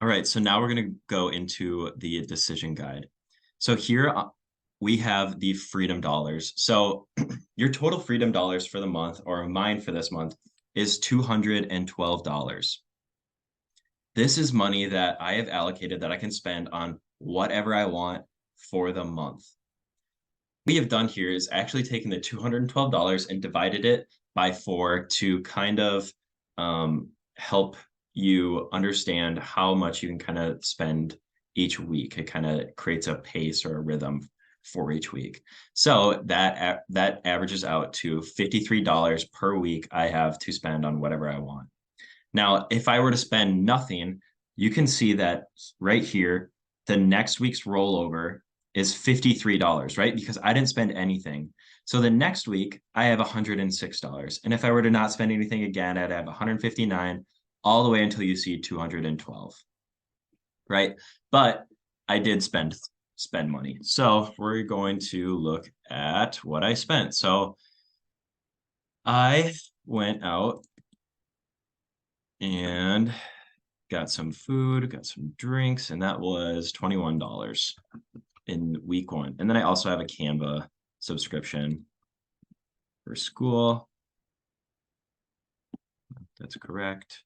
All right, so now we're going to go into the decision guide. So here we have the freedom dollars. So your total freedom dollars for the month, or mine for this month, is $212. This is money that I have allocated that I can spend on whatever I want for the month. What we have done here is actually taken the $212 and divided it by 4 to kind of help you understand how much you can kind of spend each week. It kind of creates a pace or a rhythm for each week. So that averages out to $53 per week I have to spend on whatever I want. Now, if I were to spend nothing, you can see that right here, the next week's rollover is $53, right? Because I didn't spend anything. So the next week, I have $106. And if I were to not spend anything again, I'd have 159 all the way until you see 212, right? But I did spend money. So we're going to look at what I spent. So I went out and got some food, got some drinks, and that was $21 in week 1. And then I also have a Canva subscription for school. That's correct.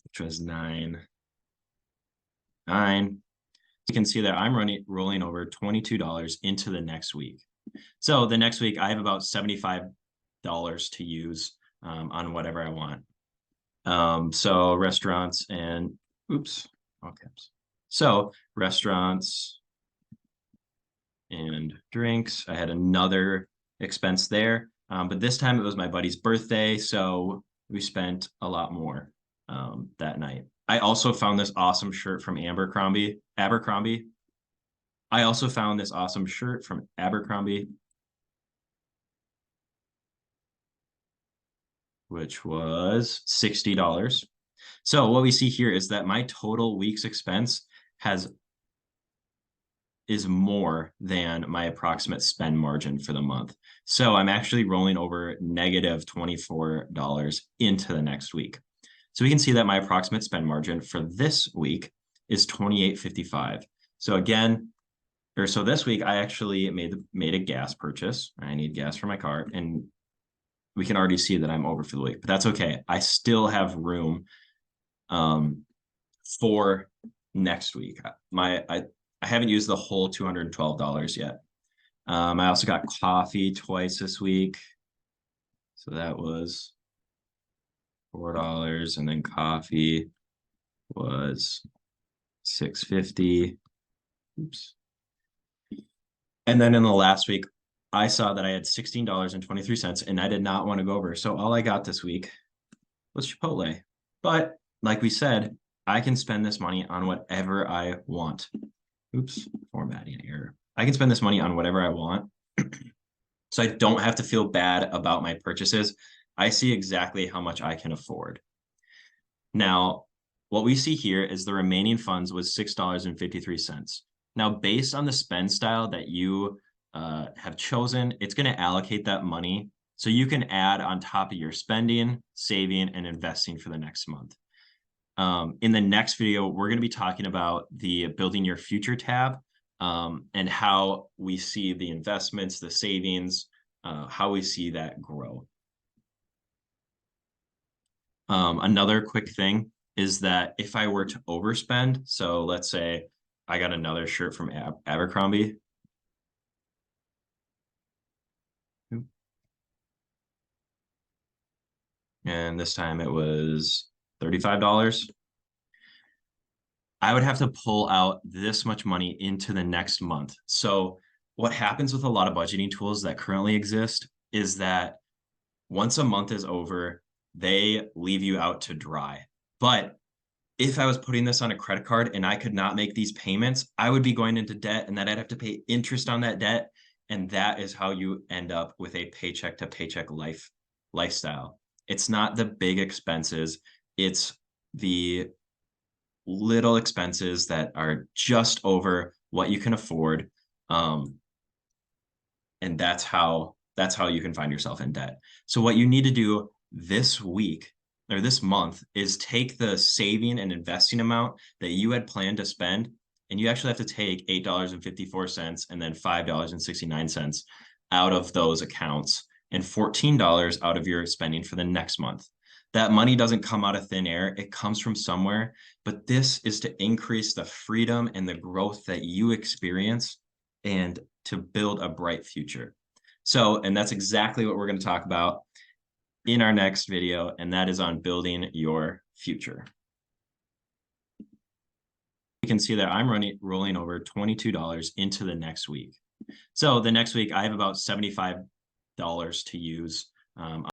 Which was $9. You can see that I'm rolling over $22 into the next week. So the next week I have about $75 to use on whatever I want. So restaurants and all caps. So restaurants and drinks. I had another expense there, but this time it was my buddy's birthday, so we spent a lot more that night. I also found this awesome shirt from Abercrombie. I also found this awesome shirt from Abercrombie, which was $60. So what we see here is that my total week's expense is more than my approximate spend margin for the month. So I'm actually rolling over negative $24 into the next week. So we can see that my approximate spend margin for this week is $28.55. So again, so this week I actually made a gas purchase. I need gas for my car, and we can already see that I'm over for the week, but that's okay. I still have room for next week. I haven't used the whole $212 yet. I also got coffee twice this week. So that was $4, and then coffee was $6.50. Oops. And then in the last week, I saw that I had $16.23, and I did not want to go over. So all I got this week was Chipotle. But like we said, I can spend this money on whatever I want. Oops, formatting error. I can spend this money on whatever I want. So I don't have to feel bad about my purchases. I see exactly how much I can afford. Now, what we see here is the remaining funds was $6.53. Now, based on the spend style that you have chosen, it's going to allocate that money so you can add on top of your spending, saving, and investing for the next month. In the next video, we're going to be talking about the Building Your Future tab and how we see the investments, the savings, how we see that grow. Another quick thing is that if I were to overspend, so let's say I got another shirt from Abercrombie. And this time it was $35. I would have to pull out this much money into the next month. So what happens with a lot of budgeting tools that currently exist is that once a month is over, they leave you out to dry. But if I was putting this on a credit card and I could not make these payments, I would be going into debt, and then I'd have to pay interest on that debt. And that is how you end up with a paycheck to paycheck lifestyle. It's not the big expenses. It's the little expenses that are just over what you can afford. And that's how you can find yourself in debt. So what you need to do this week or this month is take the saving and investing amount that you had planned to spend, and you actually have to take $8.54 and then $5.69 out of those accounts and $14 out of your spending for the next month. That money doesn't come out of thin air. It comes from somewhere, but this is to increase the freedom and the growth that you experience and to build a bright future. So, and that's exactly what we're going to talk about in our next video, and that is on building your future. You can see that I'm rolling over $22 into the next week. So the next week I have about $75 to use on